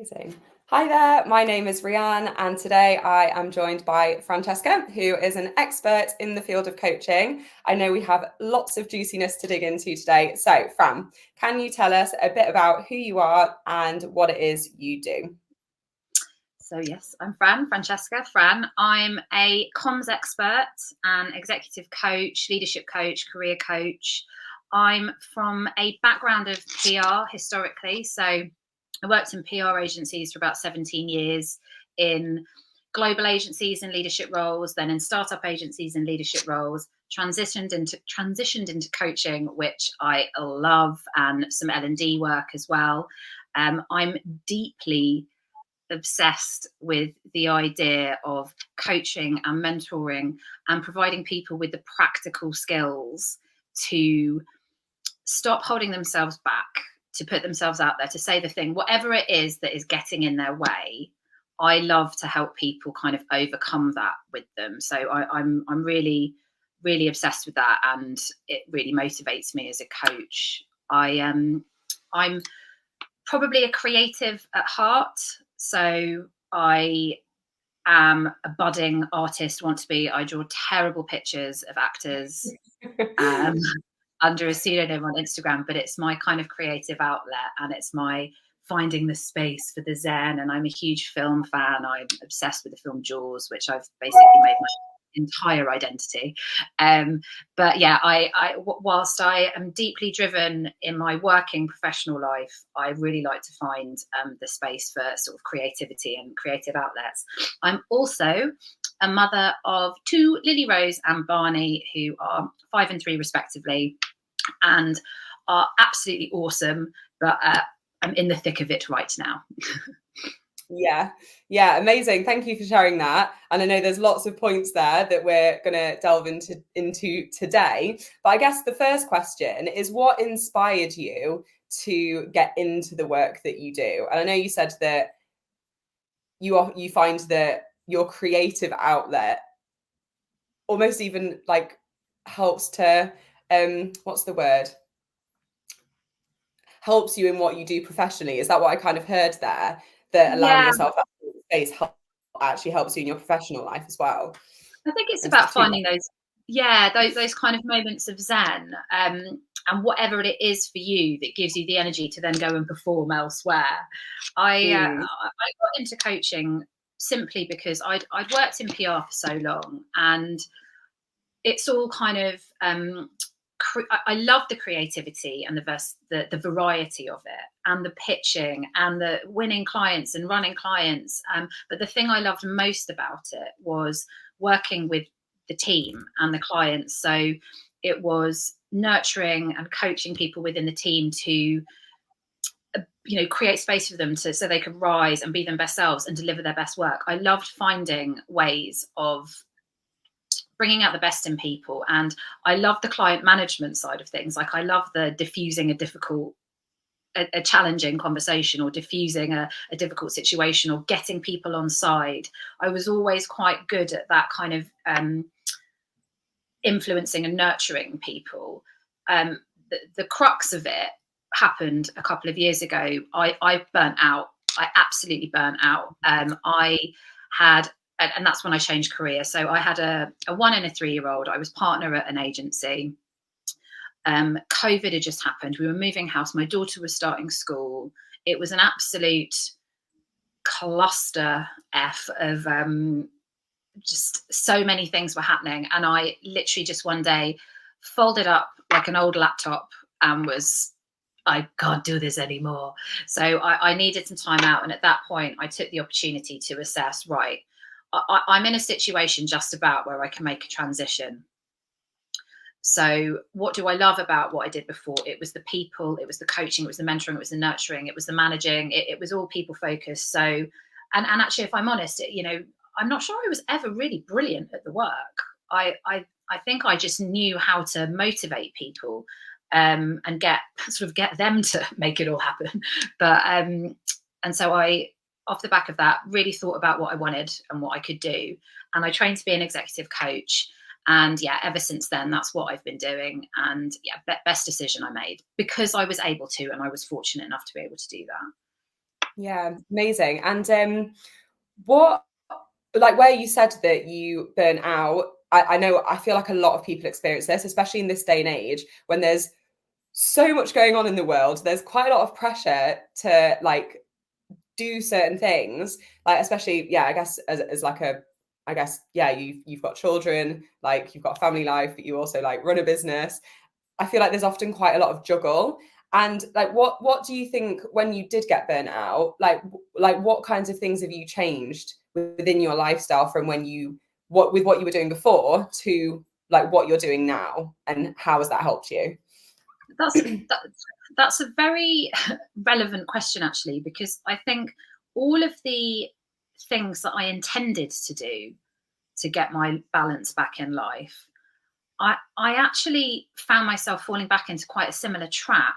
Amazing. Hi there, my name is Rianne, and today I am joined by Francesca, who is an expert in the field of coaching. I know we have lots of juiciness to dig into today. So, Fran, can you tell us a bit about who you are and what it is you do? So yes, I'm Francesca. I'm a comms expert and executive coach, leadership coach, career coach. I'm from a background of PR historically. So I worked in PR agencies for about 17 years, in global agencies and leadership roles, then in startup agencies and leadership roles, transitioned into coaching, which I love, and some L&D work as well. I'm deeply obsessed with the idea of coaching and mentoring and providing people with the practical skills to stop holding themselves back, to put themselves out there, to say the thing, whatever it is that is getting in their way. I love to help people kind of overcome that with them. So I'm really, really obsessed with that, and it really motivates me as a coach. I'm probably a creative at heart. So I am a budding artist, want to be. I draw terrible pictures of actors um, under a pseudonym on Instagram, but it's my kind of creative outlet, and it's my finding the space for the zen. And I'm a huge film fan. I'm obsessed with the film Jaws, which I've basically made my entire identity. But yeah, whilst I am deeply driven in my working professional life, I really like to find the space for sort of creativity and creative outlets. I'm also a mother of two, Lily Rose and Barney, who are 5 and 3 respectively, and are absolutely awesome. But I'm in the thick of it right now. Yeah, amazing. Thank you for sharing that. And I know there's lots of points there that we're going to delve into today. But I guess the first question is, what inspired you to get into the work that you do? And I know you said that you find that your creative outlet almost even like helps to what's the word? Helps you in what you do professionally. Is that what I kind of heard there? That allowing Yeah, yourself that space actually helps you in your professional life as well. I think it's There's the about two. finding those kind of moments of zen, and whatever it is for you that gives you the energy to then go and perform elsewhere. I Mm, got into coaching simply because I'd worked in PR for so long, and it's all kind of I love the creativity and the variety of it, and the pitching and the winning clients and running clients. But the thing I loved most about it was working with the team and the clients. So it was nurturing and coaching people within the team to create space for them so they could rise and be their best selves and deliver their best work. I loved finding ways of bringing out the best in people, and I love the client management side of things. Like, I love the diffusing a challenging conversation, or diffusing a difficult situation, or getting people on side. I was always quite good at that kind of influencing and nurturing people. The crux of it happened a couple of years ago. I burnt out. I absolutely burnt out. I had and that's when I changed career. So I had a 1 and a 3-year-old. I was partner at an agency. COVID had just happened. We were moving house. My daughter was starting school. It was an absolute cluster F of just so many things were happening. And I literally just one day folded up like an old laptop and I can't do this anymore. So I needed some time out. And at that point, I took the opportunity to assess, right, I'm in a situation just about where I can make a transition. So what do I love about what I did before? It was the people, it was the coaching, it was the mentoring, it was the nurturing, it was the managing, it was all people focused. So, and actually, if I'm honest, I'm not sure I was ever really brilliant at the work. I think I just knew how to motivate people, and get them to make it all happen. But and so I, off the back of that, really thought about what I wanted and what I could do, and I trained to be an executive coach. And yeah, ever since then, that's what I've been doing. And yeah, best decision I made, because I was able to, and I was fortunate enough to be able to do that. Yeah, amazing. And what, like where you said that you burn out, I know, I feel like a lot of people experience this, especially in this day and age when there's so much going on in the world. There's quite a lot of pressure to like do certain things, like especially, yeah, I guess as like a, I guess, yeah, you've got children, like you've got a family life, but you also like run a business. I feel like there's often quite a lot of juggle. And like, what do you think when you did get burnt out? Like what kinds of things have you changed within your lifestyle from when you what you were doing before to like what you're doing now, and how has that helped you? That's that's a very relevant question, actually, because I think all of the things that I intended to do to get my balance back in life, I actually found myself falling back into quite a similar trap.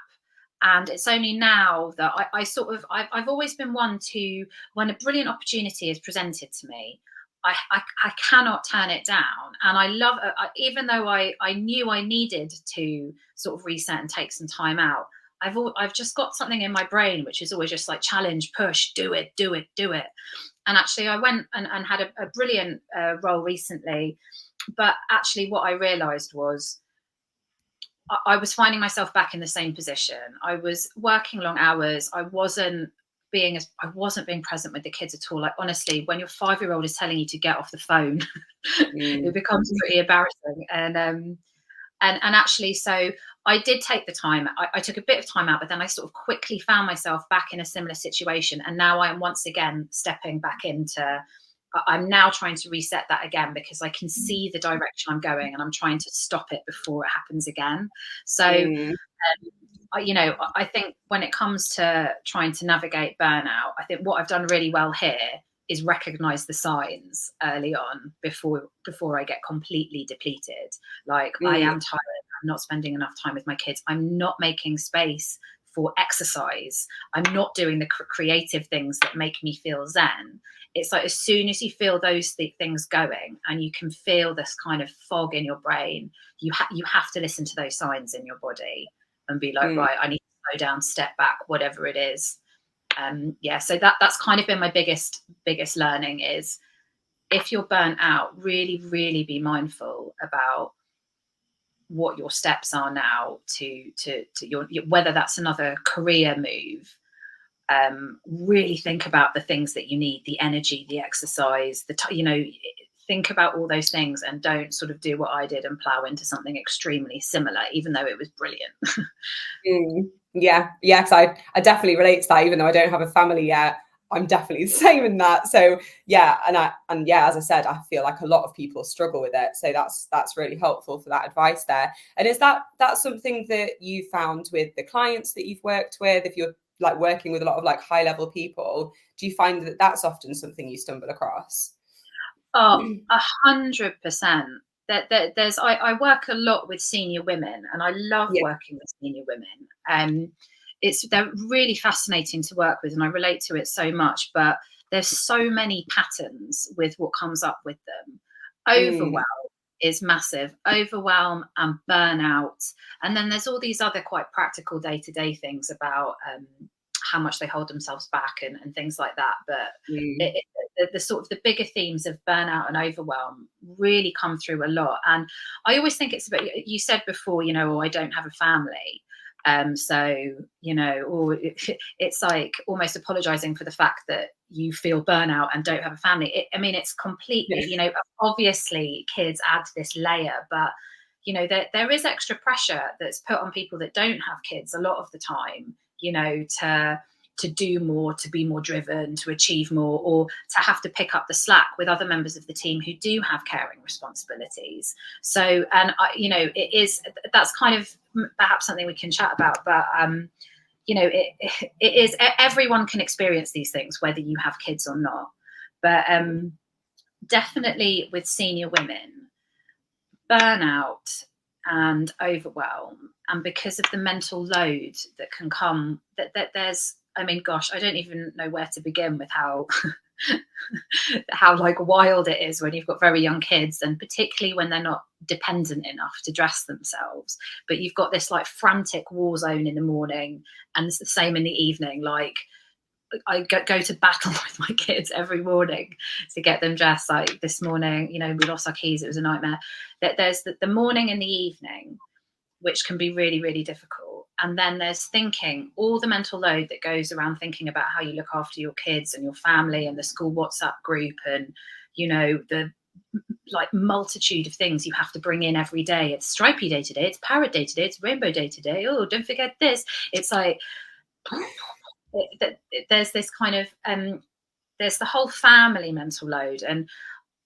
And it's only now that I sort of, I've always been one to, when a brilliant opportunity is presented to me, I cannot turn it down. And I love, even though I knew I needed to sort of reset and take some time out, I've just got something in my brain which is always just like challenge, push, do it, do it, do it. And actually, I went and had a brilliant role recently. But actually, what I realized was I was finding myself back in the same position. I was working long hours. I wasn't being present with the kids at all. Like honestly, when your 5-year-old is telling you to get off the phone, it Mm, becomes pretty embarrassing. And actually, so I did take the time. I took a bit of time out, but then I sort of quickly found myself back in a similar situation. And now I am once again stepping back into. I'm now trying to reset that again because I can see the direction I'm going, and I'm trying to stop it before it happens again. So mm, I think when it comes to trying to navigate burnout, I think what I've done really well here is recognize the signs early on before I get completely depleted. Like I mm, am tired, I'm not spending enough time with my kids, I'm not making space for exercise, I'm not doing the creative things that make me feel zen. It's like as soon as you feel those things going and you can feel this kind of fog in your brain, you have to listen to those signs in your body and be like, mm, right, I need to slow down, step back, whatever it is. Yeah, so that's kind of been my biggest learning is if you're burnt out, really, really be mindful about what your steps are now to your whether that's another career move. Really think about the things that you need, the energy, the exercise, think about all those things and don't sort of do what I did and plow into something extremely similar, even though it was brilliant. mm. Yeah, yeah, because I definitely relate to that, even though I don't have a family yet. I'm definitely the same in that. So yeah, and yeah, as I said, I feel like a lot of people struggle with it. So that's really helpful for that advice there. And is that's something that you found with the clients that you've worked with? If you're like working with a lot of like high level people, do you find that that's often something you stumble across? Oh, 100%. There's I work a lot with senior women, and I love Yeah. working with senior women. They're really fascinating to work with, and I relate to it so much. But there's so many patterns with what comes up with them. Mm, Overwhelm is massive. Overwhelm and burnout, and then there's all these other quite practical day to day things about how much they hold themselves back and things like that. But mm, it, the sort of the bigger themes of burnout and overwhelm really come through a lot. And I always think it's about, you said before, oh, I don't have a family. So, or it's like almost apologizing for the fact that you feel burnout and don't have a family. I mean, it's completely, yeah. obviously kids add this layer, but there is extra pressure that's put on people that don't have kids a lot of the time, to do more, to be more driven, to achieve more, or to have to pick up the slack with other members of the team who do have caring responsibilities. So, and that's kind of perhaps something we can chat about, but it is, everyone can experience these things, whether you have kids or not. But definitely with senior women, burnout and overwhelm, and because of the mental load that can come, that there's, I mean, gosh, I don't even know where to begin with how how like wild it is when you've got very young kids, and particularly when they're not dependent enough to dress themselves, but you've got this like frantic war zone in the morning, and it's the same in the evening. Like I go to battle with my kids every morning to get them dressed. Like this morning, you know, we lost our keys. It was a nightmare. That there's the morning and the evening, which can be really, really difficult. And then there's thinking, all the mental load that goes around thinking about how you look after your kids and your family and the school WhatsApp group and, you know, the like multitude of things you have to bring in every day. It's stripy day today, it's parrot day today, it's rainbow day today. Oh, don't forget this. It's like there's this kind of there's the whole family mental load, and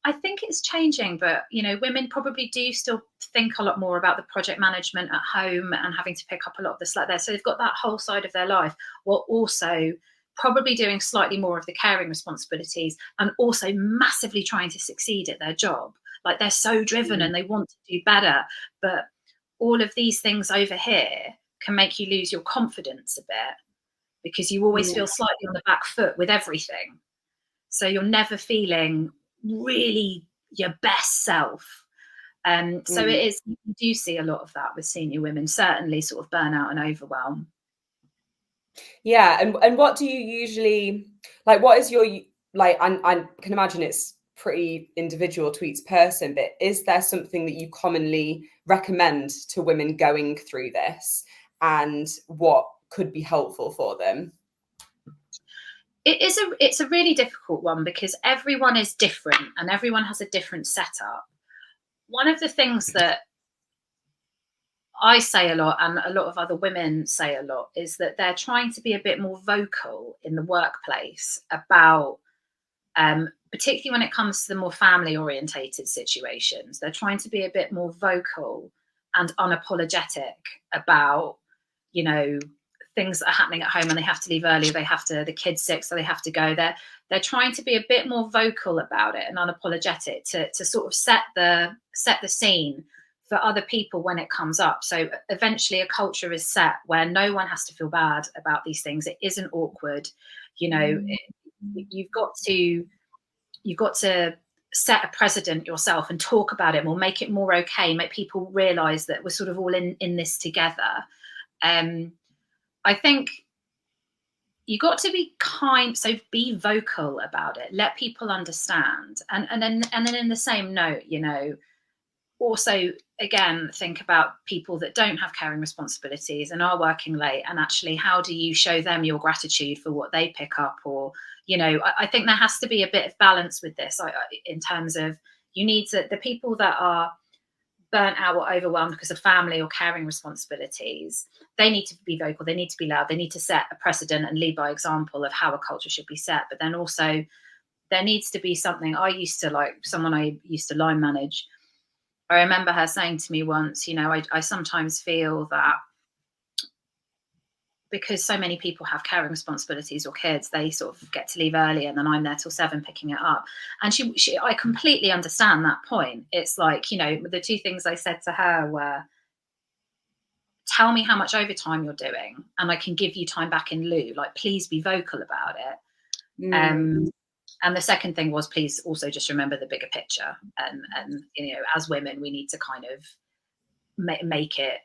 I think it's changing, but you know, women probably do still think a lot more about the project management at home and having to pick up a lot of the slack there. So they've got that whole side of their life, while also probably doing slightly more of the caring responsibilities and also massively trying to succeed at their job. Like they're so driven and they want to do better, but all of these things over here can make you lose your confidence a bit because you always feel slightly on the back foot with everything. So you're never feeling really your best self. So it is, you do see a lot of that with senior women, certainly sort of burnout and overwhelm. Yeah, and what do you usually like? What is your like? I can imagine it's pretty individual to each person, but is there something that you commonly recommend to women going through this, and what could be helpful for them? It's a really difficult one because everyone is different and everyone has a different setup. One of the things that I say a lot, and a lot of other women say a lot, is that they're trying to be a bit more vocal in the workplace about, particularly when it comes to the more family orientated situations, they're trying to be a bit more vocal and unapologetic about, you know, things that are happening at home and they have to leave early, the kid's sick, so they have to go. They're trying to be a bit more vocal about it and unapologetic to sort of set the scene for other people when it comes up. So eventually a culture is set where no one has to feel bad about these things. It isn't awkward. You know, you've got to set a precedent yourself and talk about it more, make it more okay, make people realize that we're sort of all in this together. I think you got to be kind, so be vocal about it, let people understand. And then in the same note, you know, also again think about people that don't have caring responsibilities and are working late, and actually how do you show them your gratitude for what they pick up? Or, you know, I think there has to be a bit of balance with this, in terms of you need to, the people that are burnt out or overwhelmed because of family or caring responsibilities, they need to be vocal, they need to be loud, they need to set a precedent and lead by example of how a culture should be set. But then also there needs to be something. I used to, like, someone I used to line manage, I remember her saying to me once, you know, I sometimes feel that because so many people have caring responsibilities or kids, they sort of get to leave early and then I'm there till 7 picking it up. And I completely understand that point. It's like, you know, the two things I said to her were, tell me how much overtime you're doing and I can give you time back in lieu. Like, please be vocal about it. And the second thing was, please also just remember the bigger picture. And you know, as women, we need to kind of make it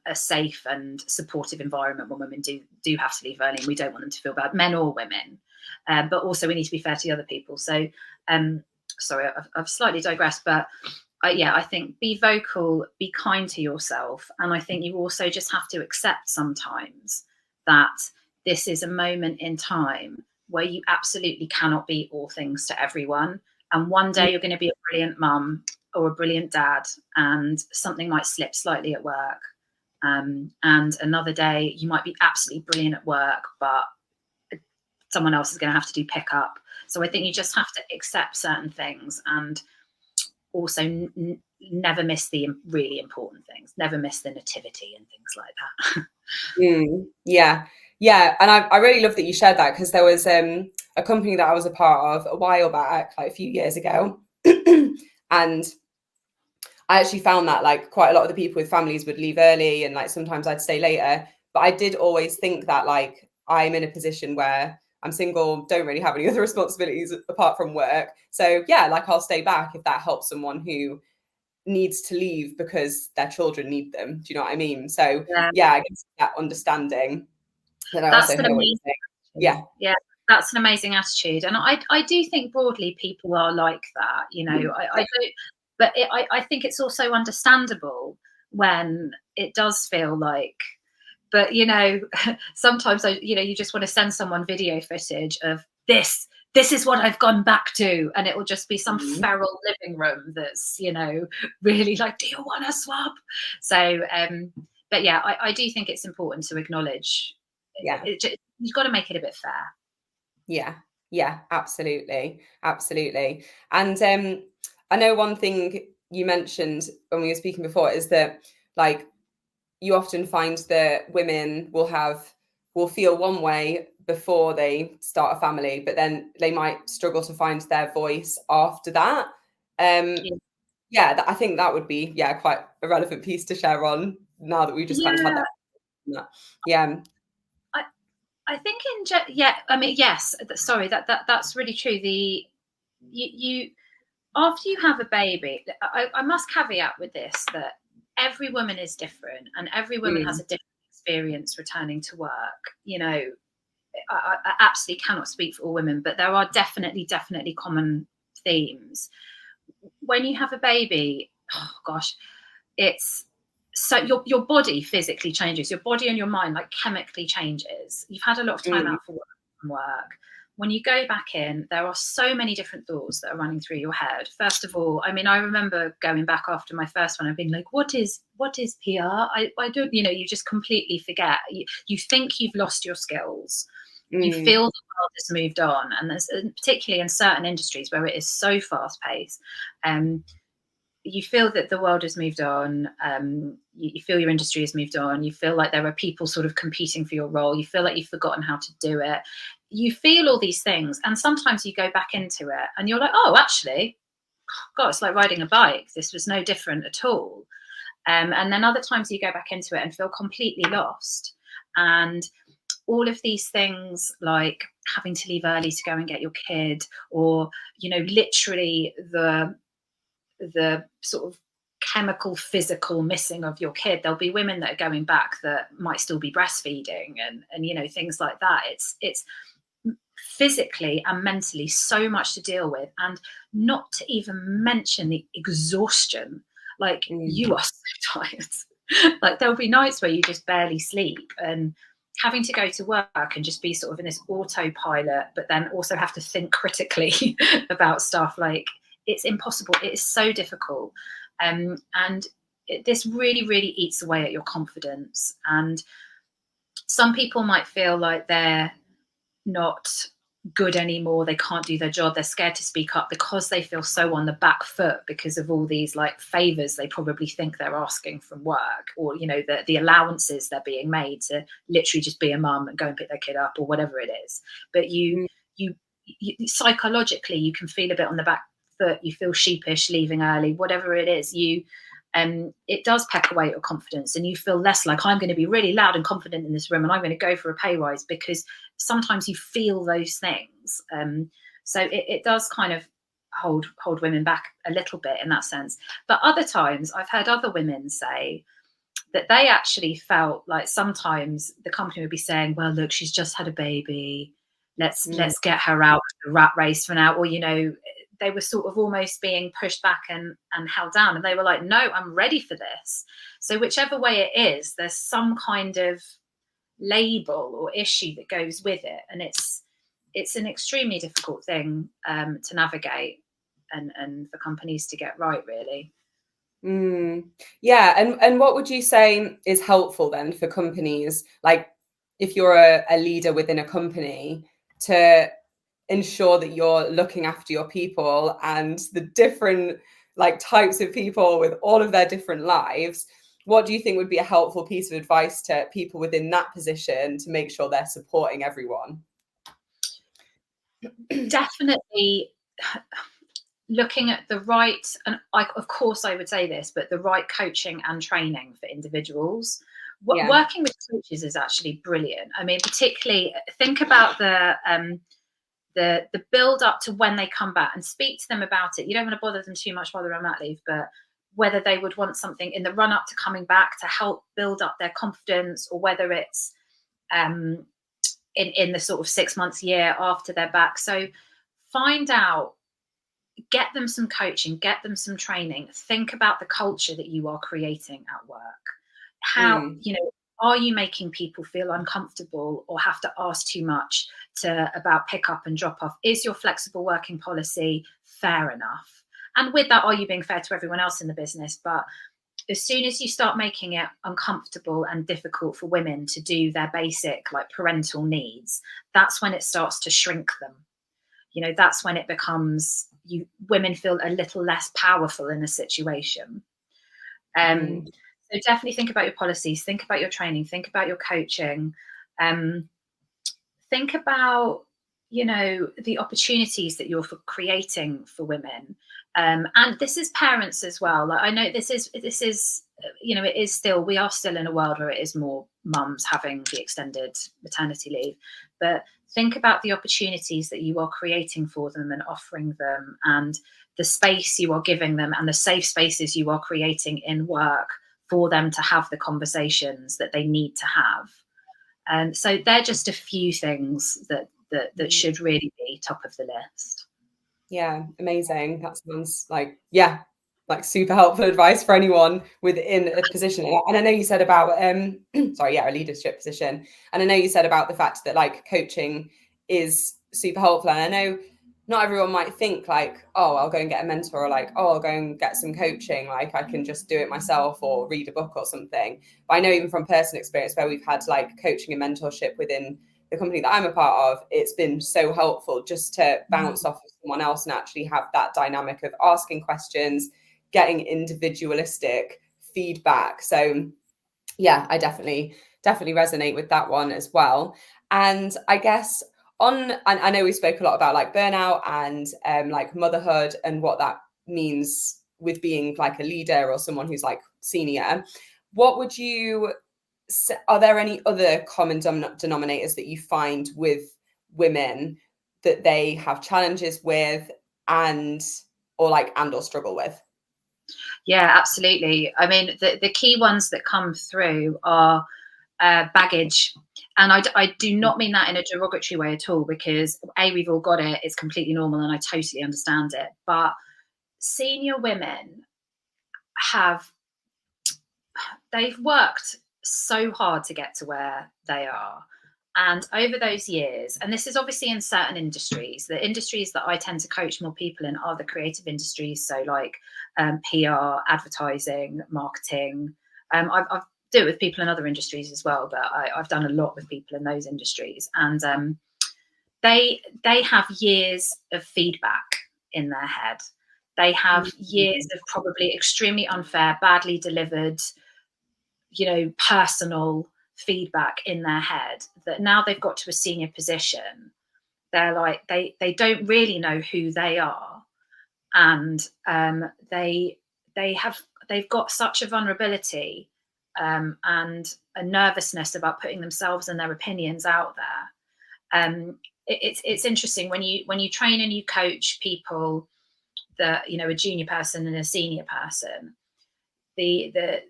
a safe and supportive environment when women do have to leave early, and we don't want them to feel bad, men or women. But also we need to be fair to the other people. So sorry, I've slightly digressed, but I think be vocal, be kind to yourself. And I think you also just have to accept sometimes that this is a moment in time where you absolutely cannot be all things to everyone. And one day you're going to be a brilliant mum or a brilliant dad, and something might slip slightly at work. And another day you might be absolutely brilliant at work, but someone else is going to have to do pickup. So I think you just have to accept certain things, and also never miss the really important things, never miss the nativity and things like that. Yeah. And I really love that you shared that, because there was a company that I was a part of a while back, like a few years ago. And I actually found that like quite a lot of the people with families would leave early, and like sometimes I'd stay later. But I did always think that like I'm in a position where I'm single, don't really have any other responsibilities apart from work. So yeah, like I'll stay back if that helps someone who needs to leave because their children need them. Do you know what I mean? So yeah, I guess that understanding. Then I That's also hear what you're saying. Yeah. Yeah, that's an amazing attitude, and I do think broadly people are like that. You know, I don't, but I think it's also understandable when it does feel like. But you know, sometimes you just want to send someone video footage of this. This is what I've gone back to, and it will just be some Mhm. feral living room that's really like, do you want to swap? So, but yeah, I do think it's important to acknowledge. Yeah. You've got to make it a bit fair. Yeah. Yeah, absolutely. Absolutely. And I know one thing you mentioned when we were speaking before is that, like, you often find that women will feel one way before they start a family, but then they might struggle to find their voice after that. Um, Yeah. yeah, I think that would be quite a relevant piece to share on now that we just kind of had Yeah, that. Yeah. I I think yeah, I mean, yes. Sorry, that's really true. You after you have a baby, I must caveat with this that every woman is different, and every woman has Mm, a different experience returning to work. You know, I absolutely cannot speak for all women, but there are definitely common themes. When you have a baby, oh gosh, it's so your body physically changes. Your body and your mind like chemically changes. You've had a lot of time mm, out from work. When you go back in, there are so many different thoughts that are running through your head. First of all, I mean, I remember going back after my first one and being like, what is PR? I don't, you just completely forget. You think you've lost your skills. You mm, feel the world has moved on. And there's particularly in certain industries where it is so fast paced. You feel that the world has moved on. You feel your industry has moved on. You feel like there are people sort of competing for your role. You feel like you've forgotten how to do it. You feel all these things. And sometimes you go back into it and you're like, oh, actually, God, it's like riding a bike. This was no different at all. And then other times you go back into it and feel completely lost. And all of these things like having to leave early to go and get your kid, or, literally the sort of chemical physical missing of your kid. There'll be women that are going back that might still be breastfeeding, and things like that. It's physically and mentally so much to deal with, and not to even mention the exhaustion. Like, mm. you are so tired. Like, there'll be nights where you just barely sleep, and having to go to work and just be sort of in this autopilot, but then also have to think critically about stuff. Like, it's impossible. It is so difficult. And this really, really eats away at your confidence. And some people might feel like they're not good anymore. They can't do their job. They're scared to speak up because they feel so on the back foot because of all these like favors they probably think they're asking from work, or the allowances they're being made to literally just be a mum and go and pick their kid up or whatever it is. But you psychologically, you can feel a bit on the back foot. You feel sheepish leaving early, whatever it is. It does peck away at your confidence, and you feel less like, I'm going to be really loud and confident in this room and I'm going to go for a pay rise, because sometimes you feel those things. So it does kind of hold women back a little bit in that sense. But other times I've heard other women say that they actually felt like sometimes the company would be saying, well, look, she's just had a baby, let's get her out of the rat race for now. Or they were sort of almost being pushed back and held down, and they were like, no, I'm ready for this. So whichever way it is, there's some kind of label or issue that goes with it, and it's an extremely difficult thing to navigate, and for companies to get right, really. Mm. Yeah, and what would you say is helpful then for companies, like if you're a leader within a company, to ensure that you're looking after your people and the different like types of people with all of their different lives? What do you think would be a helpful piece of advice to people within that position to make sure they're supporting everyone? Definitely looking at the right, and of course I would say this, but the right coaching and training for individuals. Yeah. Working with coaches is actually brilliant. I mean, particularly think about the build up to when they come back, and speak to them about it. You don't want to bother them too much while they're on mat leave, but whether they would want something in the run up to coming back to help build up their confidence, or whether it's in the sort of 6 months, year after they're back. So find out, get them some coaching, get them some training. Think about the culture that you are creating at work. How, Mm. are you making people feel uncomfortable or have to ask too much about pick up and drop off? Is your flexible working policy fair enough? And with that, are you being fair to everyone else in the business? But as soon as you start making it uncomfortable and difficult for women to do their basic, like, parental needs, that's when it starts to shrink them. That's when it becomes, women feel a little less powerful in a situation. Mm. So definitely think about your policies, think about your training, think about your coaching, think about, the opportunities that you're creating for women. And this is parents as well. Like, I know this is, it is still, we are still in a world where it is more mums having the extended maternity leave, but think about the opportunities that you are creating for them and offering them, and the space you are giving them, and the safe spaces you are creating in work for them to have the conversations that they need to have. And so they're just a few things that should really be top of the list. Yeah, amazing. That sounds like, yeah, like super helpful advice for anyone within a position. And I know you said about sorry, yeah, a leadership position. And I know you said about the fact that, like, coaching is super helpful. And I know not everyone might think like, oh, I'll go and get a mentor, or like, oh, I'll go and get some coaching, like I can just do it myself or read a book or something. But I know even from personal experience where we've had like coaching and mentorship within the company that I'm a part of, it's been so helpful just to bounce off of someone else and actually have that dynamic of asking questions, getting individualistic feedback. So yeah, I definitely resonate with that one as well. And I guess I know we spoke a lot about like burnout and like motherhood and what that means with being like a leader or someone who's like senior. What would you, are there any other common denominators that you find with women that they have challenges with and or struggle with? Yeah, absolutely. I mean, the key ones that come through are baggage. And I do not mean that in a derogatory way at all, because we've all got it. It's completely normal and I totally understand it. But senior women they've worked so hard to get to where they are. And over those years, and this is obviously in certain industries, the industries that I tend to coach more people in are the creative industries. So like PR, advertising, marketing. I've do it with people in other industries as well, but I've done a lot with people in those industries. And they have years of feedback in their head. They have years of probably extremely unfair, badly delivered, personal feedback in their head, that now they've got to a senior position, they're like, they don't really know who they are. And they've got such a vulnerability and a nervousness about putting themselves and their opinions out there. It's interesting when you train and you coach people, that a junior person and a senior person. The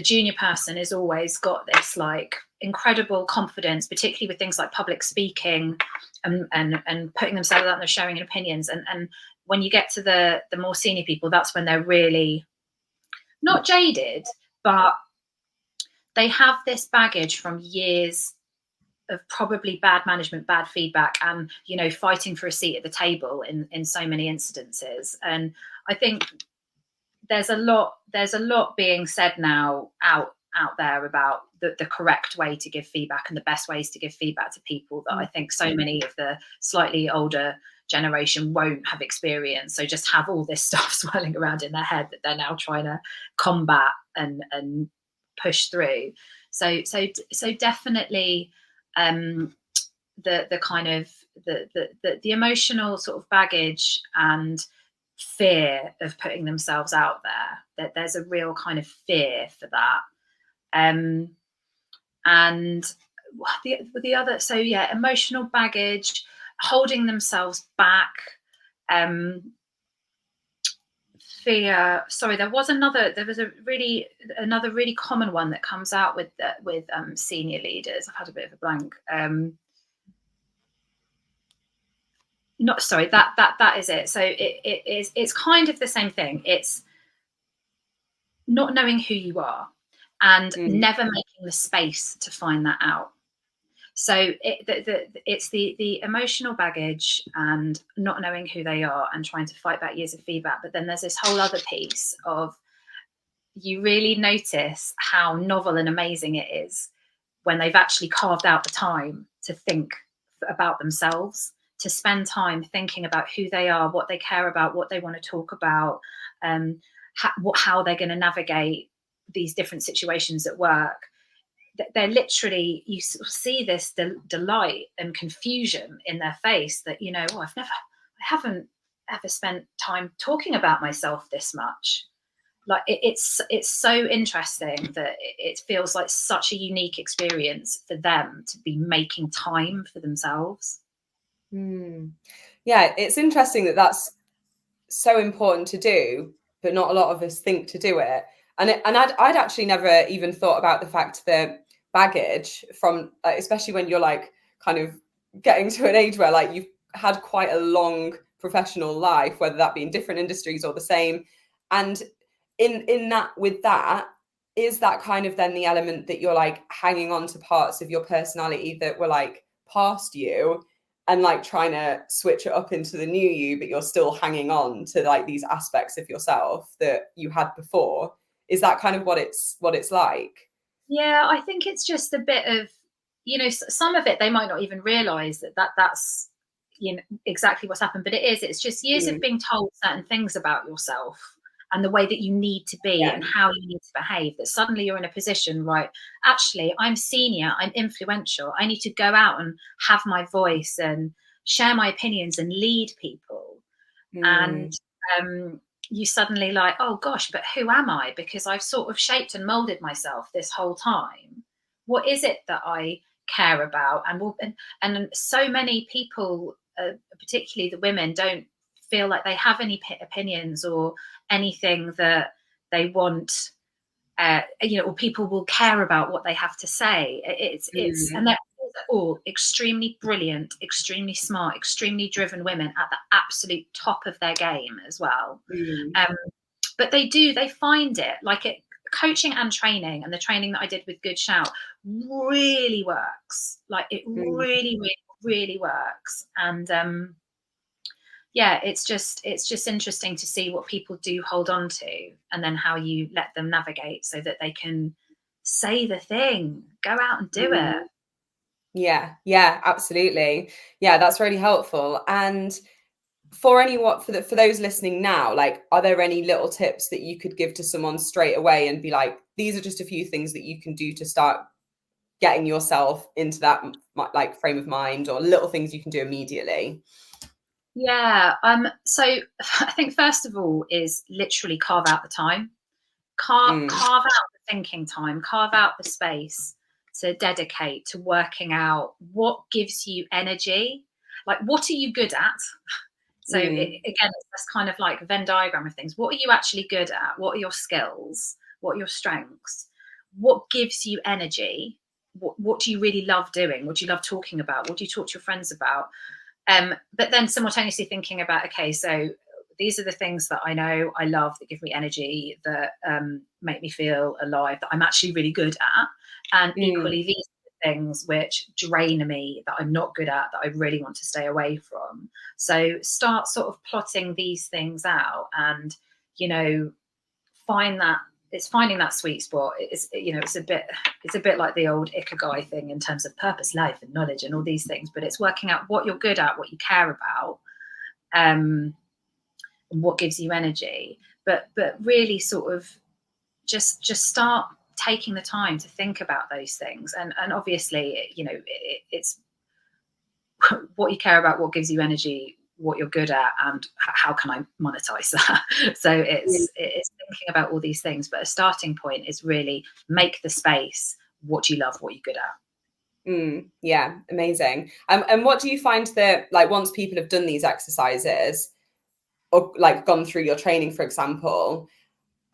junior person has always got this like incredible confidence, particularly with things like public speaking and putting themselves out there, sharing opinions. And when you get to the more senior people, that's when they're really not jaded, but they have this baggage from years of probably bad management, bad feedback, and fighting for a seat at the table in so many incidences. And I think there's a lot being said now out there about the correct way to give feedback and the best ways to give feedback to people, that I think so many of the slightly older generation won't have experienced. So just have all this stuff swirling around in their head that they're now trying to combat and push through. So definitely the kind of the emotional sort of baggage and fear of putting themselves out there, that there's a real kind of fear for that. And the other, so yeah, emotional baggage, holding themselves back, fear. Sorry, there was another really common one that comes out with senior leaders. I've had a bit of a blank. not sorry, that is it. So it's kind of the same thing. It's not knowing who you are and never making the space to find that out. So it's the emotional baggage and not knowing who they are and trying to fight back years of feedback. But then there's this whole other piece of, you really notice how novel and amazing it is when they've actually carved out the time to think about themselves, to spend time thinking about who they are, what they care about, what they want to talk about, how they're going to navigate these different situations at work. They're literally, you see this delight and confusion in their face that, I haven't ever spent time talking about myself this much. Like it's so interesting that it feels like such a unique experience for them to be making time for themselves. Yeah, it's interesting that that's so important to do, but not a lot of us think to do it. And I'd actually never even thought about the fact that baggage from, especially when you're like kind of getting to an age where like you've had quite a long professional life, whether that be in different industries or the same, and in that, with that, is that kind of then the element that you're like hanging on to parts of your personality that were like past you, and like trying to switch it up into the new you, but you're still hanging on to like these aspects of yourself that you had before. Is that kind of what it's like? Yeah, I think it's just a bit of, some of it they might not even realize that's exactly what's happened, but it's just years of being told certain things about yourself and the way that you need to be and how you need to behave, that suddenly you're in a position, right, actually I'm senior, I'm influential, I need to go out and have my voice and share my opinions and lead people. And you suddenly like, oh gosh, but who am I? Because I've sort of shaped and molded myself this whole time. What is it that I care about? And so many people, particularly the women, don't feel like they have any opinions or anything that they want, or people will care about what they have to say. And they're all extremely brilliant, extremely smart, extremely driven women at the absolute top of their game as well. But they find it like it. Coaching and training, and the training that I did with Good Shout really works. Like it really, really, really works. And it's just interesting to see what people do hold on to, and then how you let them navigate so that they can say the thing, go out and do it. Yeah, absolutely. Yeah, that's really helpful. And for those listening now, like, are there any little tips that you could give to someone straight away and be like, these are just a few things that you can do to start getting yourself into that like frame of mind, or little things you can do immediately? Yeah. So I think first of all is literally carve out the time. Carve out the thinking time, carve out the space to dedicate to working out what gives you energy. Like, what are you good at? So again, it's kind of like a Venn diagram of things. What are you actually good at? What are your skills? What are your strengths? What gives you energy? What do you really love doing? What do you love talking about? What do you talk to your friends about? But then simultaneously thinking about, okay, so these are the things that I know I love, that give me energy, that make me feel alive, that I'm actually really good at. And equally, these are the things which drain me, that I'm not good at, that I really want to stay away from. So start sort of plotting these things out, and, finding that sweet spot. It's a bit like the old ikigai thing in terms of purpose, life, and knowledge, and all these things. But it's working out what you're good at, what you care about, and what gives you energy. But really, sort of just start taking the time to think about those things. And obviously, it's what you care about, what gives you energy, what you're good at, and how can I monetize that. So it's thinking about all these things, but a starting point is really make the space. What do you love? What you're good at? Yeah, amazing. And what do you find that, like, once people have done these exercises or like gone through your training, for example,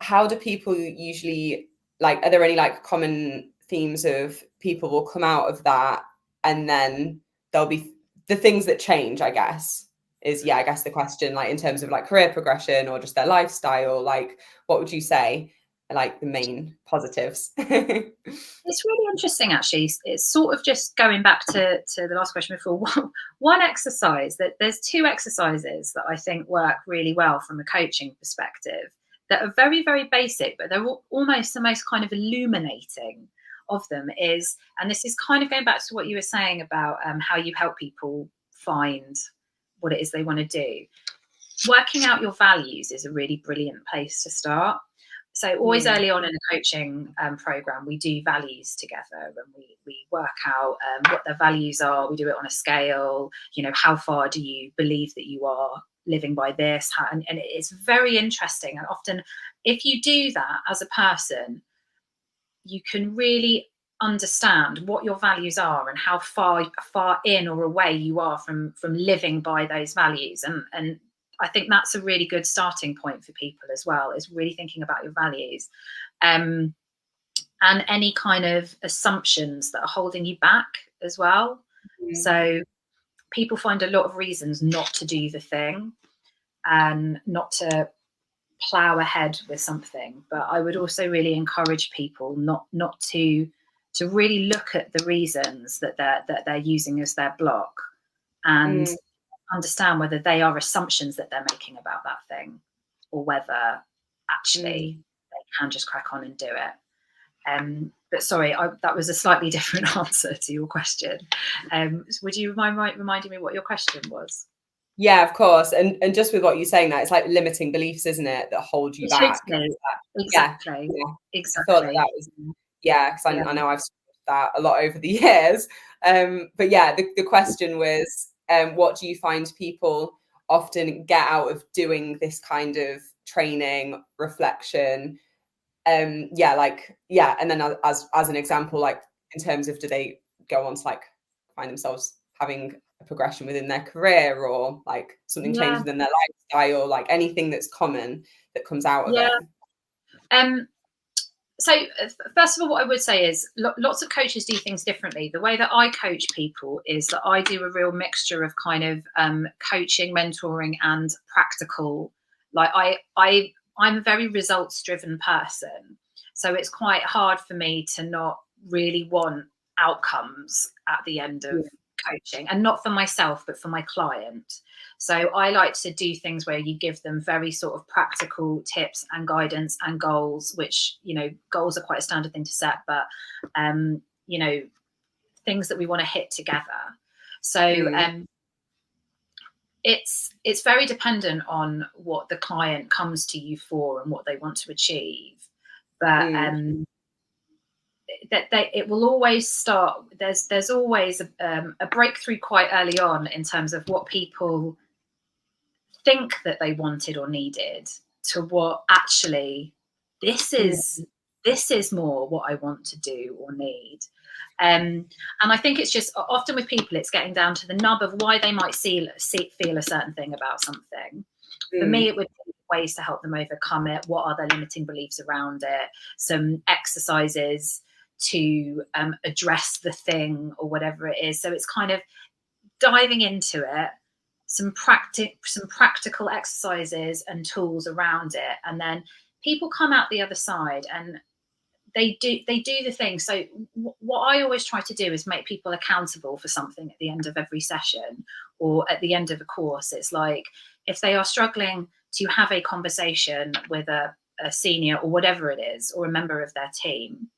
how do people usually, like, are there any like common themes of people will come out of that and then there'll be the things that change, I guess? is, yeah, I guess the question, like in terms of like career progression or just their lifestyle, like what would you say are like the main positives? It's really interesting, actually. It's sort of just going back to the last question before. One exercise, that there's two exercises that I think work really well from a coaching perspective that are very, very basic, but they're almost the most kind of illuminating of them is, and this is kind of going back to what you were saying about how you help people find what it is they want to do. Working out your values is a really brilliant place to start. So always early on in a coaching program, we do values together, and we work out what their values are. We do it on a scale. You know, how far do you believe that you are living by this? And it's very interesting. And often, if you do that as a person, you can really understand what your values are and how far in or away you are from living by those values. And I think that's a really good starting point for people as well, is really thinking about your values, and any kind of assumptions that are holding you back as well. So people find a lot of reasons not to do the thing and not to plow ahead with something. But I would also really encourage people not to really look at the reasons that they're using as their block, and understand whether they are assumptions that they're making about that thing, or whether actually they can just crack on and do it. But sorry, that was a slightly different answer to your question. Would you mind reminding me what your question was? Yeah, of course. And just with what you're saying, that it's like limiting beliefs, isn't it, that hold you back? Exactly. Yeah. Exactly. I thought that was, yeah, because I know I've struggled with that a lot over the years. But yeah, the question was, what do you find people often get out of doing this kind of training, reflection? And then as an example, like in terms of, do they go on to like find themselves having a progression within their career, or like something changes within their lifestyle, like anything that's common that comes out of it? So first of all, what I would say is lots of coaches do things differently. The way that I coach people is that I do a real mixture of kind of coaching, mentoring, and practical. Like I'm a very results driven person, so it's quite hard for me to not really want outcomes at the end of coaching, and not for myself but for my client. So I like to do things where you give them very sort of practical tips and guidance and goals, which, you know, goals are quite a standard thing to set, but, you know, things that we want to hit together. So it's very dependent on what the client comes to you for and what they want to achieve. But it will always start. There's always a breakthrough quite early on in terms of what people think that they wanted or needed, to what actually this is more what I want to do or need. And I think it's just often with people, it's getting down to the nub of why they might feel a certain thing about something. For me, it would be ways to help them overcome it. What are their limiting beliefs around it? Some exercises to address the thing or whatever it is. So it's kind of diving into it, some practical exercises and tools around it, and then people come out the other side and they do the thing. So what I always try to do is make people accountable for something at the end of every session or at the end of a course. It's like, if they are struggling to have a conversation with a senior or whatever it is, or a member of their team,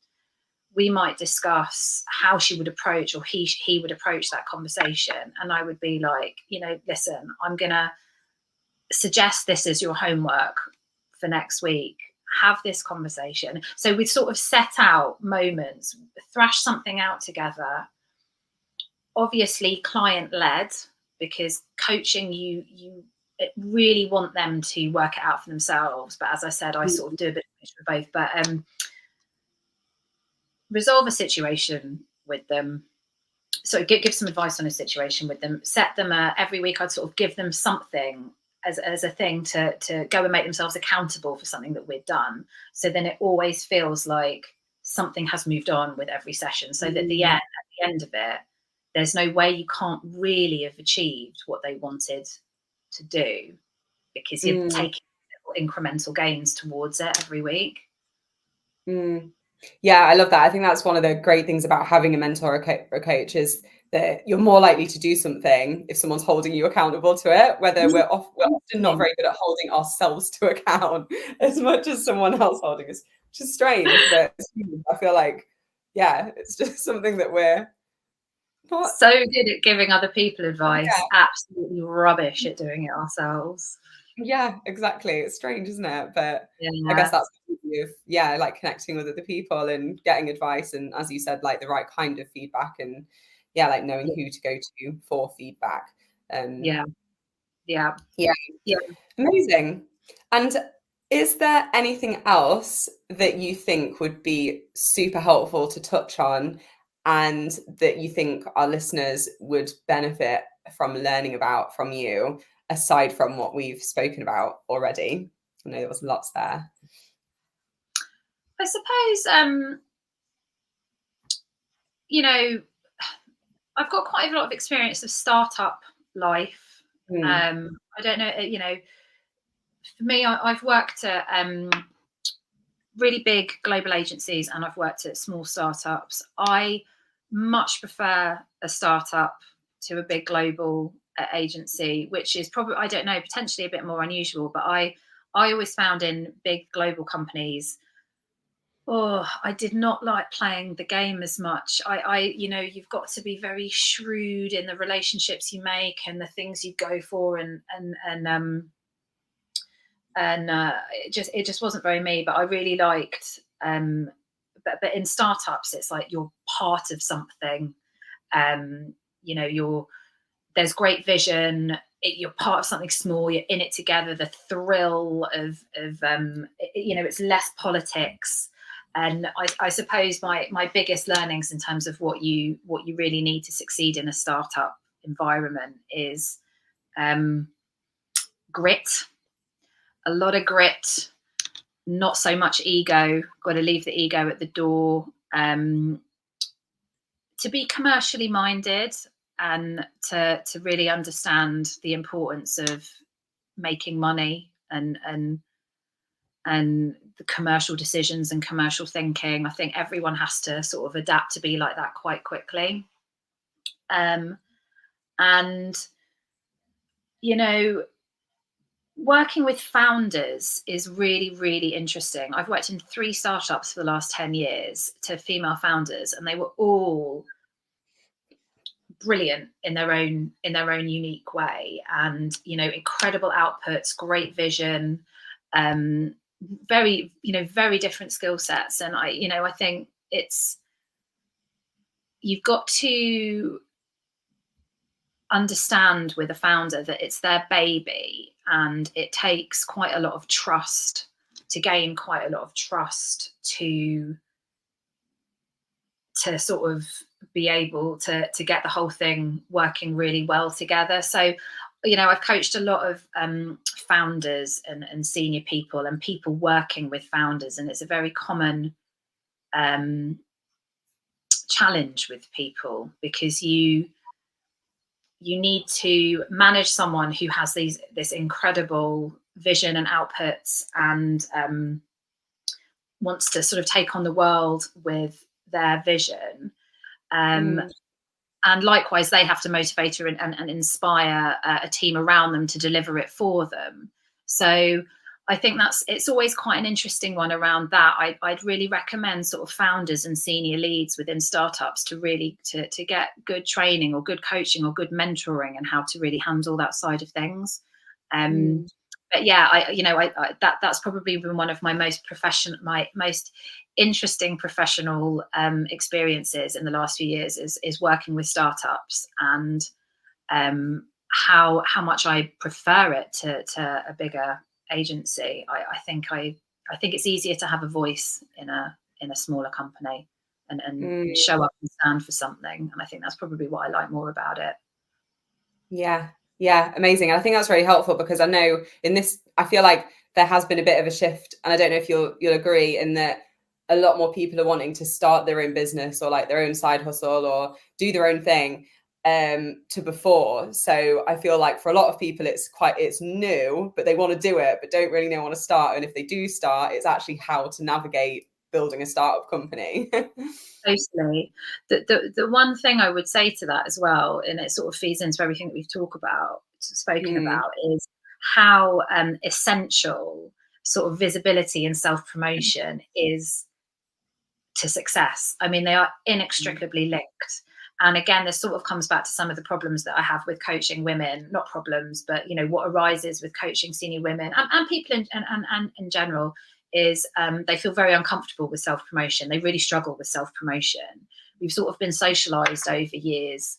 we might discuss how she would approach, or he would approach that conversation. And I would be like, you know, listen, I'm going to suggest this as your homework for next week. Have this conversation. So we'd sort of set out moments, thrash something out together. Obviously client led, because coaching, you really want them to work it out for themselves. But as I said, I sort of do a bit of both. But resolve a situation with them. So give some advice on a situation with them. Set them every week. I'd sort of give them something as a thing to go and make themselves accountable for something that we've done. So then it always feels like something has moved on with every session. So that at the end of it, there's no way you can't really have achieved what they wanted to do, because you're taking little incremental gains towards it every week. Yeah, I love that. I think that's one of the great things about having a mentor or a coach is that you're more likely to do something if someone's holding you accountable to it, whether we're often not very good at holding ourselves to account as much as someone else holding us, which is strange, but I feel like, yeah, it's just something that we're not so good at giving other people advice, yeah. absolutely rubbish at doing it ourselves. Yeah, exactly. It's strange, isn't it? But I Yeah. guess that's the beauty of, yeah, like connecting with other people and getting advice. And as you said, like the right kind of feedback and yeah, like knowing who to go to for feedback. Yeah. Yeah. Yeah, Yeah. amazing. And is there anything else that you think would be super helpful to touch on and that you think our listeners would benefit from learning about from you, aside from what we've spoken about already? I know there was lots there. I suppose, I've got quite a lot of experience of startup life. I don't know, for me, I've worked at really big global agencies and I've worked at small startups. I much prefer a startup to a big global agency, which is probably, I don't know, potentially a bit more unusual, but I always found in big global companies, I did not like playing the game as much. You've got to be very shrewd in the relationships you make and the things you go for, and it just wasn't very me. But I really liked. But in startups, it's like you're part of something. There's great vision. You're part of something small. You're in it together. The thrill of it's less politics. And I suppose my biggest learnings in terms of what you really need to succeed in a startup environment is grit, a lot of grit, not so much ego. Got to leave the ego at the door. To be commercially minded and to really understand the importance of making money and the commercial decisions and commercial thinking. I think everyone has to sort of adapt to be like that quite quickly. And, working with founders is really, really interesting. I've worked in 3 startups for the last 10 years to female founders, and they were all brilliant in their own unique way, and incredible outputs, great vision, very different skill sets. And I think you've got to understand with a founder that it's their baby, and it takes quite a lot of trust to gain quite a lot of trust to sort of be able to get the whole thing working really well together. So I've coached a lot of founders and senior people and people working with founders, and it's a very common challenge with people, because you need to manage someone who has this incredible vision and outputs, and wants to sort of take on the world with their vision. And likewise, they have to motivate and inspire a team around them to deliver it for them. So I think it's always quite an interesting one around that. I'd really recommend sort of founders and senior leads within startups to really to get good training or good coaching or good mentoring and how to really handle that side of things. But yeah, that's probably been one of my most interesting professional experiences in the last few years is working with startups, and how much I prefer it to a bigger agency. I think it's easier to have a voice in a smaller company and show up and stand for something. And I think that's probably what I like more about it. Yeah, amazing. And I think that's really helpful, because I know I feel like there has been a bit of a shift, and I don't know if you'll agree, in that a lot more people are wanting to start their own business or like their own side hustle or do their own thing. to before. So I feel like for a lot of people it's new, but they want to do it but don't really know how to start, and if they do start, it's actually how to navigate building a startup company. Totally. The one thing I would say to that as well, and it sort of feeds into everything that we've spoken about, is how essential sort of visibility and self-promotion is to success. I mean, they are inextricably linked. And again, this sort of comes back to some of the problems that I have with coaching women, not problems, but, you know, what arises with coaching senior women and people in general is they feel very uncomfortable with self-promotion. They really struggle with self-promotion. We've sort of been socialized over years.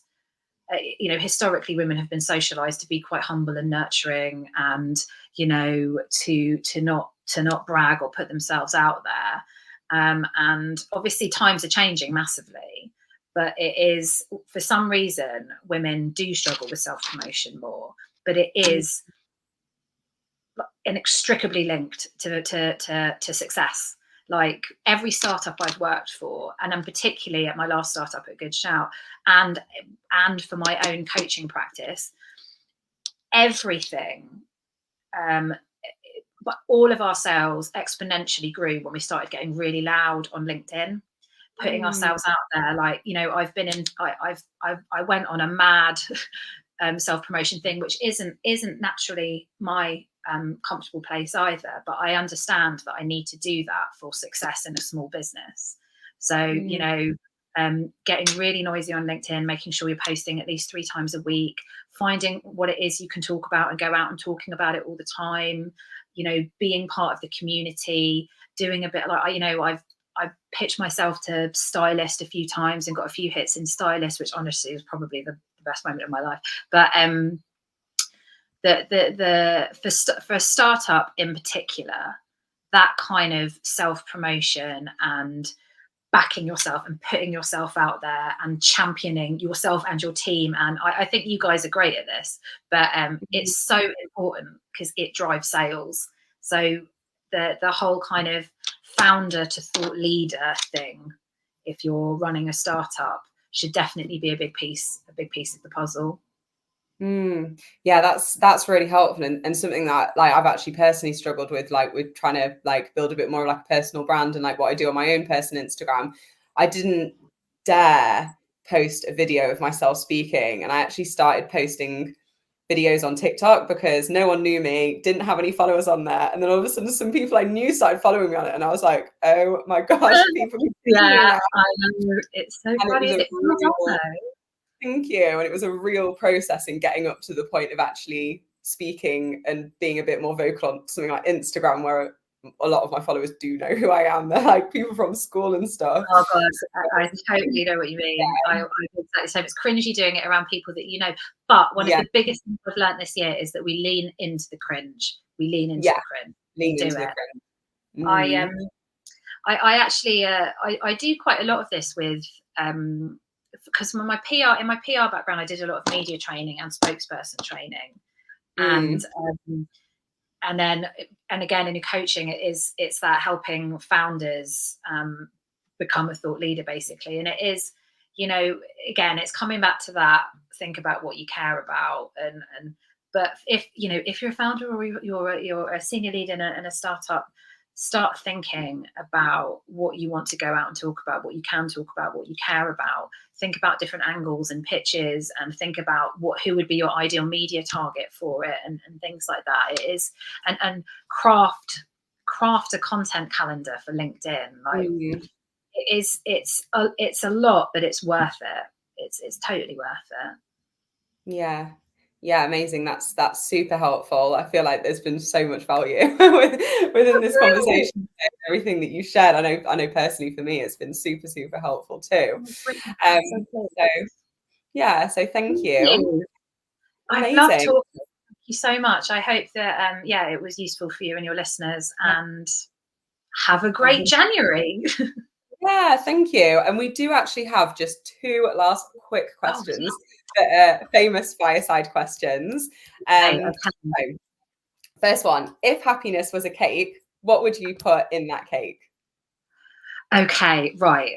You know, historically, women have been socialized to be quite humble and nurturing, and, you know, to not brag or put themselves out there. And obviously times are changing massively, but it is, for some reason, women do struggle with self-promotion more, but it is inextricably linked to success. Like every startup I've worked for, and then particularly at my last startup at Good Shout, and for my own coaching practice, everything, but all of our sales exponentially grew when we started getting really loud on LinkedIn, putting ourselves out there. Like, you know, I went on a mad self-promotion thing, which isn't naturally my comfortable place either, but I understand that I need to do that for success in a small business. So, you know, getting really noisy on LinkedIn, making sure you're posting at least 3 times a week, finding what it is you can talk about and go out and talking about it all the time, you know, being part of the community, doing a bit like, you know, I've pitched myself to stylist a few times and got a few hits in stylist, which honestly was probably the best moment of my life. But for a startup in particular, that kind of self-promotion and backing yourself and putting yourself out there and championing yourself and your team. And I think you guys are great at this, but it's so important because it drives sales. So the whole kind of founder to thought leader thing, if you're running a startup, should definitely be a big piece of the puzzle. Yeah, that's really helpful, and something that like I've actually personally struggled with, like with trying to like build a bit more like a personal brand, and like what I do on my own personal Instagram. I didn't dare post a video of myself speaking, and I actually started posting videos on TikTok because no one knew me, didn't have any followers on there, and then all of a sudden some people I knew started following me on it, and I was like, oh my gosh, people are yeah, I know, it's so funny. Thank you. And it was a real process in getting up to the point of actually speaking and being a bit more vocal on something like Instagram, where a lot of my followers do know who I am. They're like people from school and stuff. Oh God, I totally know what you mean. Yeah. I exactly the same. It's cringy doing it around people that you know. But one of the biggest things I've learned this year is that we lean into the cringe. We lean into the cringe. Lean into the cringe. I actually I do quite a lot of this with because in my PR background, I did a lot of media training and spokesperson training, and then again in coaching, it's that helping founders become a thought leader basically, and it is, you know, again it's coming back to that, think about what you care about, and but if you know, if you're a founder or you're a senior leader in a startup, start thinking about what you want to go out and talk about, what you can talk about, what you care about. Think about different angles and pitches, and think about who would be your ideal media target for it, and things like that. It is, and craft a content calendar for LinkedIn. Like it's a lot, but it's worth it. It's totally worth it. Yeah, amazing. That's super helpful. I feel like there's been so much value within this conversation, everything that you shared. I know personally for me, it's been super, super helpful too. So thank you. I've loved talking. Thank you so much. I hope that it was useful for you and your listeners, and have a great January. Yeah, thank you. And we do actually have just 2 last quick questions, famous fireside questions. So, first one, if happiness was a cake, what would you put in that cake? Okay, right.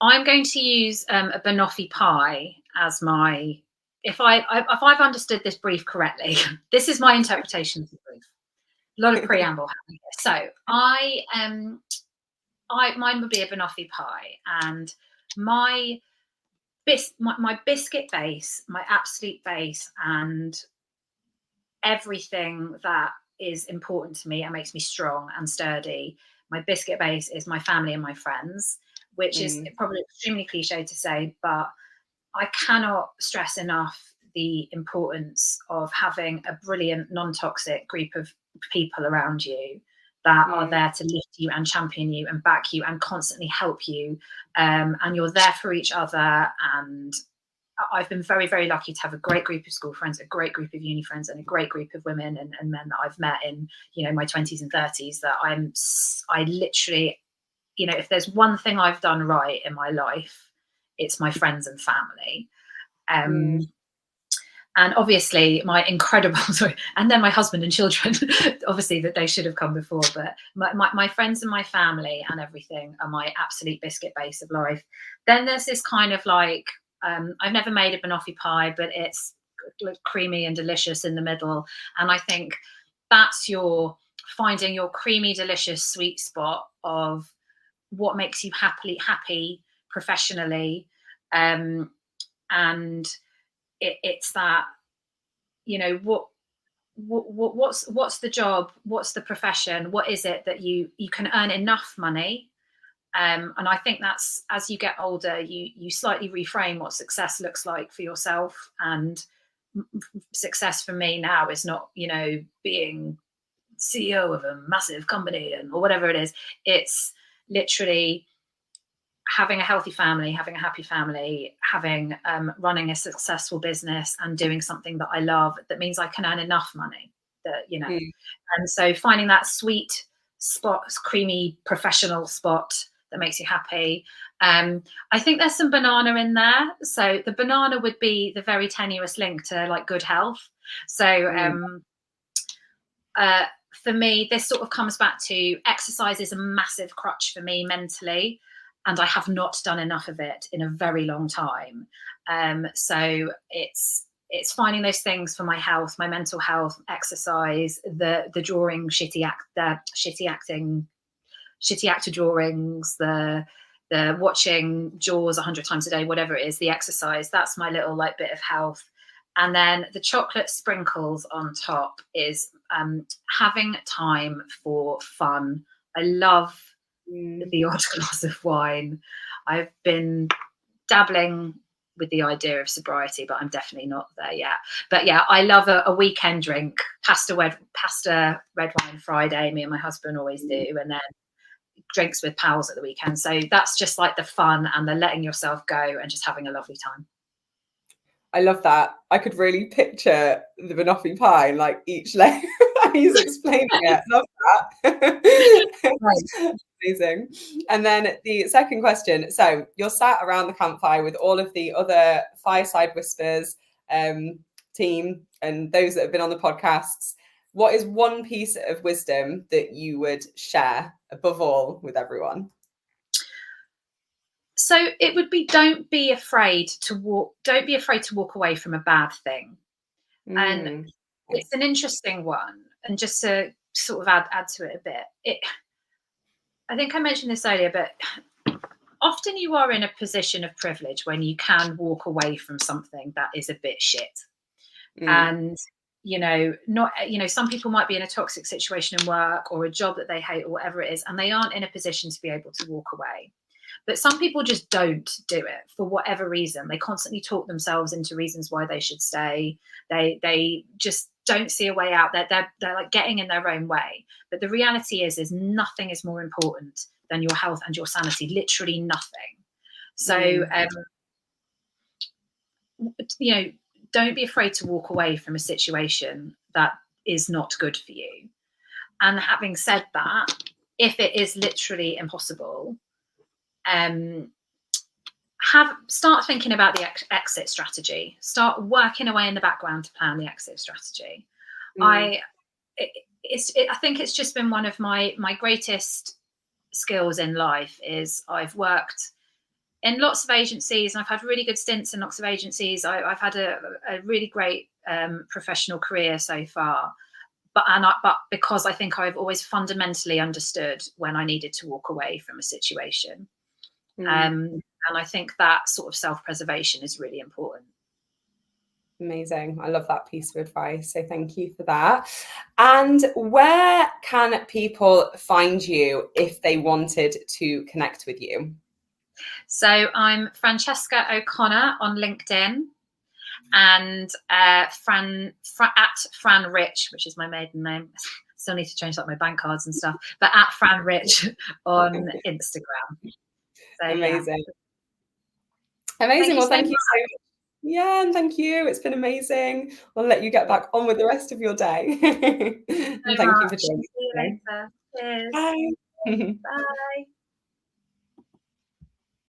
I'm going to use a banoffee pie as my, if I've understood this brief correctly, this is my interpretation of the brief. A lot of preamble happening here. So mine would be a banoffee pie, and my biscuit base, my absolute base, and everything that is important to me and makes me strong and sturdy. My biscuit base is my family and my friends, which is probably extremely cliche to say, but I cannot stress enough the importance of having a brilliant, non-toxic group of people around you that are there to lift you and champion you and back you and constantly help you. And you're there for each other. And I've been very, very lucky to have a great group of school friends, a great group of uni friends, and a great group of women and men that I've met in, my 20s and 30s, that I literally, if there's one thing I've done right in my life, it's my friends and family. And obviously my incredible, and then my husband and children, obviously that they should have come before, but my friends and my family and everything are my absolute biscuit base of life. Then there's this kind of like, I've never made a banoffee pie, but it's creamy and delicious in the middle. And I think that's finding your creamy, delicious sweet spot of what makes you happy professionally. And it's that, what's the job, what's the profession, what is it that you can earn enough money. And I think that's, as you get older, you slightly reframe what success looks like for yourself. And success for me now is not, being CEO of a massive company or whatever it is. It's literally having a healthy family, having a happy family, having running a successful business and doing something that I love, that means I can earn enough money that, and so finding that sweet spot, creamy professional spot that makes you happy. I think there's some banana in there. So the banana would be the very tenuous link to like good health. So for me, this sort of comes back to exercise is a massive crutch for me mentally. And I have not done enough of it in a very long time. So it's finding those things for my health, my mental health, exercise, the drawing shitty actor drawings, the watching Jaws 100 times a day, whatever it is, the exercise. That's my little like bit of health. And then the chocolate sprinkles on top is having time for fun. I love the odd glass of wine. I've been dabbling with the idea of sobriety, but I'm definitely not there yet. But yeah, I love a weekend drink, pasta red wine Friday. Me and my husband always do, and then drinks with pals at the weekend. So that's just like the fun and the letting yourself go and just having a lovely time. I love that. I could really picture the banoffee pie and like each layer. He's explaining it. Love that. Right. Amazing. And then the second question. So you're sat around the campfire with all of the other Fireside Whispers team and those that have been on the podcasts. What is one piece of wisdom that you would share above all with everyone? So it would be, don't be afraid to walk away from a bad thing. And it's an interesting one. And just to sort of add to it a bit, I think I mentioned this earlier, but often you are in a position of privilege when you can walk away from something that is a bit shit. And some people might be in a toxic situation in work or a job that they hate or whatever it is, and they aren't in a position to be able to walk away. But some people just don't do it for whatever reason. They constantly talk themselves into reasons why they should stay. They just don't see a way out. They're like getting in their own way. But the reality is nothing is more important than your health and your sanity. Literally nothing. So, don't be afraid to walk away from a situation that is not good for you. And having said that, if it is literally impossible, start thinking about the exit strategy. Start working away in the background to plan the exit strategy. I think it's just been one of my greatest skills in life is I've worked in lots of agencies, and I've had really good stints in lots of agencies. I've had a really great professional career so far. But because I think I've always fundamentally understood when I needed to walk away from a situation. And I think that sort of self-preservation is really important. Amazing. I love that piece of advice. So thank you for that. And where can people find you if they wanted to connect with you? So I'm Francesca O'Connor on LinkedIn, and at Fran Rich, which is my maiden name. Still need to change like my bank cards and stuff, but at Fran Rich on Instagram. So, amazing. Yeah. Amazing. Well, thank you so so much. Yeah, and thank you. It's been amazing. I'll let you get back on with the rest of your day. And thank you for joining me. See you later. Cheers. Bye. Bye.